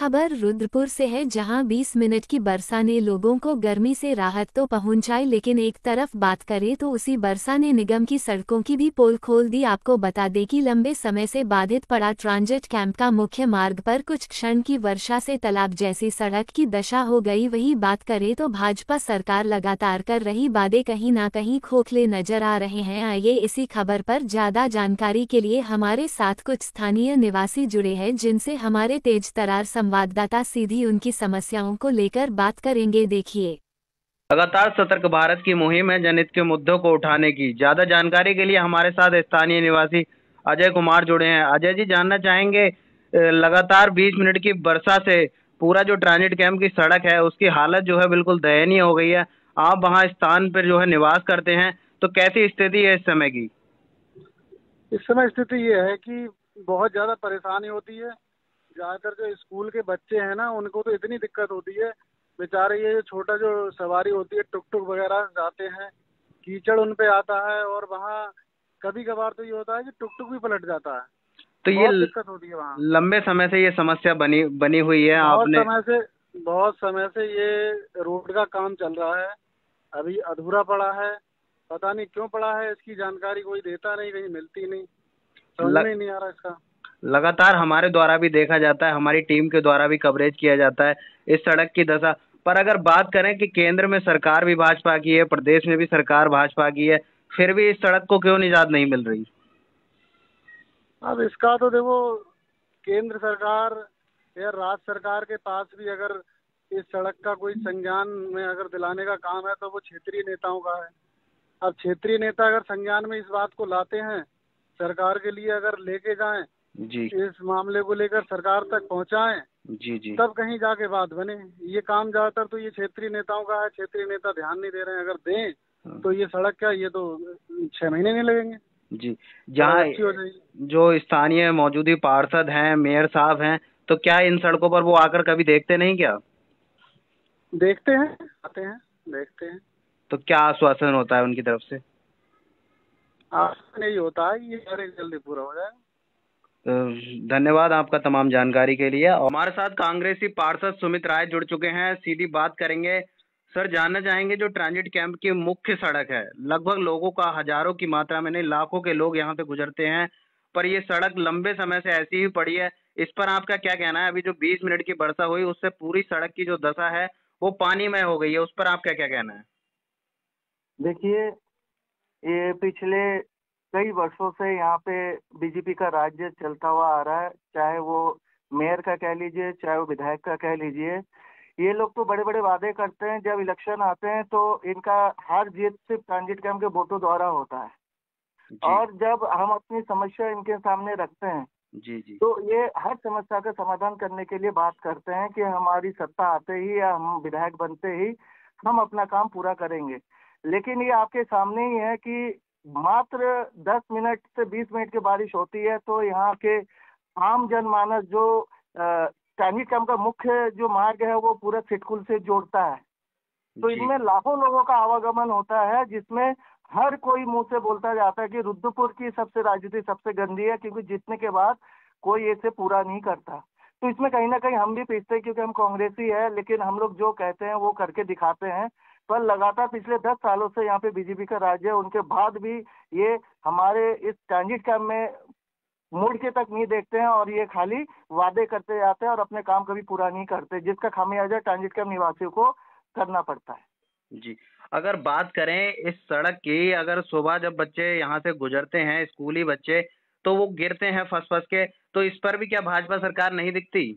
खबर रुद्रपुर से है, जहां 20 मिनट की वर्षा ने लोगों को गर्मी से राहत तो पहुंचाई, लेकिन एक तरफ बात करें तो उसी वर्षा ने निगम की सड़कों की भी पोल खोल दी। आपको बता दें कि लंबे समय से बाधित पड़ा ट्रांजिट कैंप का मुख्य मार्ग पर कुछ क्षण की वर्षा से तालाब जैसी सड़क की दशा हो गई। वही बात करें तो भाजपा सरकार लगातार कर रही वादे कहीं ना कहीं खोखले नजर आ रहे हैं। आइए इसी खबर पर ज्यादा जानकारी के लिए हमारे साथ कुछ स्थानीय निवासी जुड़े हैं, जिनसे हमारे तेज तरार संवाददाता सीधी उनकी समस्याओं को लेकर बात करेंगे। देखिए। लगातार सतर्क भारत की मुहिम है जनहित के मुद्दों को उठाने की। ज्यादा जानकारी के लिए हमारे साथ स्थानीय निवासी अजय कुमार जुड़े हैं। अजय जी, जानना चाहेंगे लगातार 20 मिनट की वर्षा से पूरा जो ट्रांजिट कैंप की सड़क है उसकी हालत जो है बिल्कुल दयनीय हो गई है। आप वहां स्थान पर जो है निवास करते हैं, तो कैसी स्थिति है इस समय की? इस समय स्थिति ये है कि बहुत ज़्यादा परेशानी होती है। ज़्यादातर जो स्कूल के बच्चे हैं ना, उनको तो इतनी दिक्कत होती है। बेचारे ये छोटा जो सवारी होती है, टुक टुक वगैरह जाते हैं, कीचड़ उन पे आता है। और वहाँ कभी कभार तो ये होता है कि टुक टुक भी पलट जाता है। तो ये बहुत दिक्कत होती है वहाँ। लंबे समय से ये समस्या बनी बनी हुई है बहुत आपने। समय से बहुत समय से ये रोड का काम चल रहा है, अभी अधूरा पड़ा है। पता नहीं क्यों पड़ा है, इसकी जानकारी कोई देता नहीं, कहीं मिलती नहीं, समझ ल, में ही नहीं आ रहा इसका। लगातार हमारे द्वारा भी देखा जाता है, हमारी टीम के द्वारा भी कवरेज किया जाता है इस सड़क की दशा पर। अगर बात करें कि केंद्र में सरकार भी भाजपा की है, प्रदेश में भी सरकार भाजपा की है, फिर भी इस सड़क को क्यों निजात नहीं मिल रही? अब इसका तो देखो, केंद्र सरकार या राज्य सरकार के पास भी अगर इस सड़क का कोई संज्ञान में अगर दिलाने का काम है तो वो क्षेत्रीय नेताओं का है। अब क्षेत्रीय नेता अगर संज्ञान में इस बात को लाते हैं, सरकार के लिए अगर लेके जाएं, जी इस मामले को लेकर सरकार तक पहुंचाएं, जी जी। तब कहीं जाके बात बने। ये काम ज्यादातर तो ये क्षेत्रीय नेताओं का है, क्षेत्रीय नेता ध्यान नहीं दे रहे हैं। अगर दें हाँ, तो ये सड़क क्या, ये तो 6 महीने नहीं लगेंगे, जी। सड़क जहाँ अच्छी हो जाएगी। जो स्थानीय मौजूदा पार्षद हैं, मेयर साहब हैं, तो क्या इन सड़कों पर वो आकर कभी देखते नहीं क्या? देखते हैं, आते हैं, देखते हैं। तो क्या आश्वासन होता है उनकी तरफ से? आसान यही होता है कि ये अरे जल्दी पूरा हो जाए। अ, धन्यवाद आपका तमाम जानकारी के लिए। और हमारे साथ कांग्रेसी पार्षद सुमित राय जुड़ चुके हैं, सीधी बात करेंगे। सर, जानना चाहेंगे, जो ट्रांजिट कैंप की मुख्य सड़क है, लगभग लोगों का हजारों की मात्रा में नहीं लाखों के लोग यहाँ पे गुजरते हैं, पर ये सड़क लंबे समय से ऐसी ही पड़ी है। इस पर आपका क्या कहना है? अभी जो 20 मिनट की वर्षा हुई उससे पूरी सड़क की जो दशा है वो पानीमय हो गई है, उस पर आपका क्या कहना है? देखिए, ये पिछले कई वर्षों से यहाँ पे बीजेपी का राज्य चलता हुआ आ रहा है। चाहे वो मेयर का कह लीजिए, चाहे वो विधायक का कह लीजिए, ये लोग तो बड़े बड़े वादे करते हैं। जब इलेक्शन आते हैं तो इनका हार जीत सिर्फ ट्रांजिट कैंप के वोटों द्वारा होता है। जी और जब हम अपनी समस्या इनके सामने रखते हैं जी जी तो ये हर समस्या का समाधान करने के लिए बात करते हैं कि हमारी सत्ता आते ही या हम विधायक बनते ही हम अपना काम पूरा करेंगे। लेकिन ये आपके सामने ही है कि मात्र 10 मिनट से 20 मिनट की बारिश होती है तो यहाँ के आम जनमानस जो ट्रांजिट कैंप का मुख्य जो मार्ग है वो पूरा सिटकुल से जोड़ता है। तो जी इनमें लाखों लोगों का आवागमन होता है, जिसमें हर कोई मुंह से बोलता जाता है कि रुद्रपुर की सबसे राजनीति सबसे गंदी है, क्योंकि जीतने के बाद कोई इसे पूरा नहीं करता। तो इसमें कहीं ना कहीं हम भी पीछते हैं, क्योंकि हम कांग्रेसी है, लेकिन हम लोग जो कहते हैं वो करके दिखाते हैं। पर लगातार पिछले 10 सालों से यहाँ पे बीजेपी का राज्य है, उनके बाद भी ये हमारे इस ट्रांजिट कैंप में मुड़ के तक नहीं देखते हैं और ये खाली वादे करते जाते हैं और अपने काम कभी पूरा नहीं करते, जिसका खामियाजा ट्रांजिट कैंप निवासियों को करना पड़ता है। जी। अगर बात करें इस सड़क की, अगर सुबह जब बच्चे यहाँ से गुजरते हैं, स्कूली बच्चे, तो वो गिरते हैं फंस फंस के, तो इस पर भी क्या भाजपा सरकार नहीं दिखती?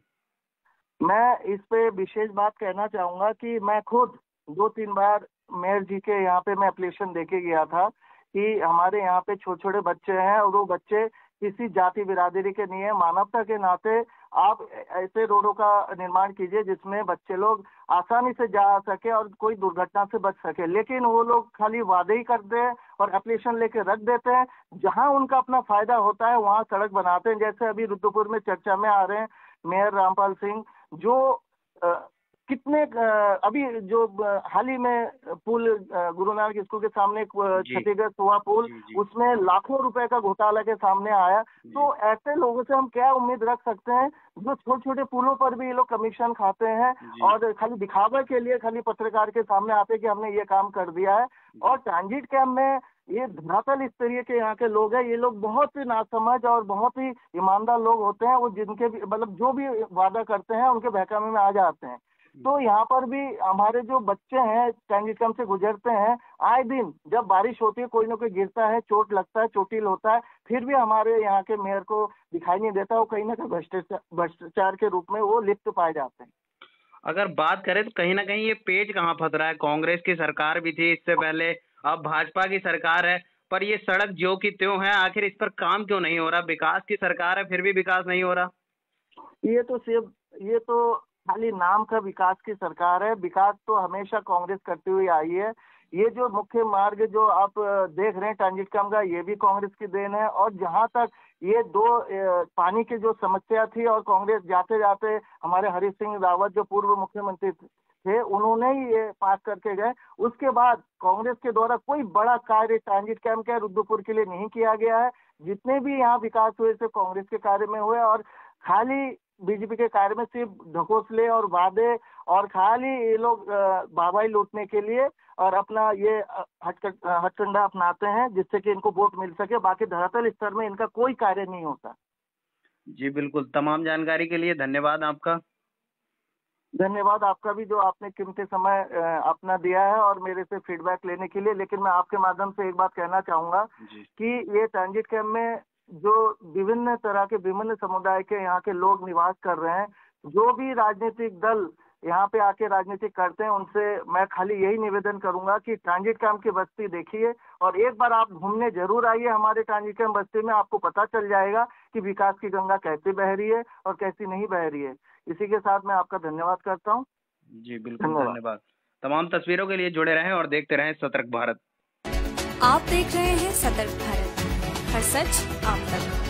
मैं इस पे विशेष बात कहना चाहूंगा कि मैं खुद 2-3 बार मेयर जी के यहाँ पे मैं एप्लीकेशन देके गया था कि हमारे यहाँ पे छोटे छोटे बच्चे हैं और वो बच्चे किसी जाति बिरादरी के नहीं है। मानवता के नाते आप ऐसे रोडों का निर्माण कीजिए जिसमें बच्चे लोग आसानी से जा सके और कोई दुर्घटना से बच सके। लेकिन वो लोग खाली वादे ही करते हैं और एप्लीकेशन लेके रख देते हैं। जहां उनका अपना फायदा होता है वहां सड़क बनाते हैं। जैसे अभी रुद्रपुर में चर्चा में आ रहे हैं मेयर रामपाल सिंह, जो कितने अभी जो हाल ही में पुल गुरु नानक स्कूल के सामने एक क्षतिग्रस्त हुआ पुल, उसमें लाखों रुपए का घोटाला के सामने आया। तो ऐसे लोगों से हम क्या उम्मीद रख सकते हैं जो छोटे छोटे पुलों पर भी ये लोग कमीशन खाते हैं और खाली दिखावे के लिए खाली पत्रकार के सामने आते हैं कि हमने ये काम कर दिया है। और ट्रांजिट कैंप में ये धरातल स्तरीय के यहाँ के लोग हैं, ये लोग बहुत ही नासमझ और बहुत ही ईमानदार लोग होते हैं। वो जिनके भी मतलब जो भी वादा करते हैं उनके बहकावे में आ जाते हैं। तो यहाँ पर भी हमारे जो बच्चे हैं ट्रांजिट कैंप से गुजरते हैं, आए दिन जब बारिश होती है कोई ना कोई गिरता है, चोट लगता है, चोटिल होता है, फिर भी हमारे यहाँ के मेयर को दिखाई नहीं देता। वो कहीं ना कहीं भ्रष्टाचार के रूप में वो लिप्त पाए जाते हैं। अगर बात करें तो कहीं ना कहीं ये पेच कहाँ फंस रहा है। कांग्रेस की सरकार भी थी इससे पहले, अब भाजपा की सरकार है, पर ये सड़क ज्यों की त्यों है। आखिर इस पर काम क्यों नहीं हो रहा? विकास की सरकार है फिर भी विकास नहीं हो रहा। ये तो खाली नाम का विकास की सरकार है। विकास तो हमेशा कांग्रेस करती हुई आई है। ये जो मुख्य मार्ग जो आप देख रहे हैं ट्रांजिट कैंप का, ये भी कांग्रेस की देन है। और जहां तक ये पानी की जो समस्या थी और कांग्रेस जाते जाते हमारे हरीश सिंह रावत जो पूर्व मुख्यमंत्री थे उन्होंने ही ये पास करके गए। उसके बाद कांग्रेस के द्वारा कोई बड़ा कार्य ट्रांजिट कैंप के रुद्रपुर के लिए नहीं किया गया है। जितने भी यहाँ विकास हुए सिर्फ कांग्रेस के कार्य में हुए और खाली बीजेपी के कार्य में सिर्फ ढकोसले और वादे और खाली ये लोग बाबाई लूटने के लिए और अपना ये हथकंडा अपनाते हैं जिससे कि इनको वोट मिल सके। बाकी धरातल स्तर में इनका कोई कार्य नहीं होता। जी बिल्कुल, तमाम जानकारी के लिए धन्यवाद आपका। धन्यवाद आपका भी, जो आपने कीमती समय अपना दिया है और मेरे से फीडबैक लेने के लिए। लेकिन मैं आपके माध्यम से एक बात कहना चाहूंगा कि ये ट्रांजिट कैंप में जो विभिन्न तरह के विभिन्न समुदाय के यहाँ के लोग निवास कर रहे हैं, जो भी राजनीतिक दल यहाँ पे आके राजनीति करते हैं, उनसे मैं खाली यही निवेदन करूंगा कि ट्रांजिट कैंप की बस्ती देखिए और एक बार आप घूमने जरूर आइए हमारे ट्रांजिट कैंप बस्ती में। आपको पता चल जाएगा कि विकास की गंगा कैसे बह रही है और कैसी नहीं बह रही है। इसी के साथ मैं आपका धन्यवाद करता हूँ। जी बिल्कुल धन्यवाद। तमाम तस्वीरों के लिए जुड़े रहें और देखते रहें सतर्क भारत। आप देख रहे हैं सतर्क भारत, हर सच आप तक।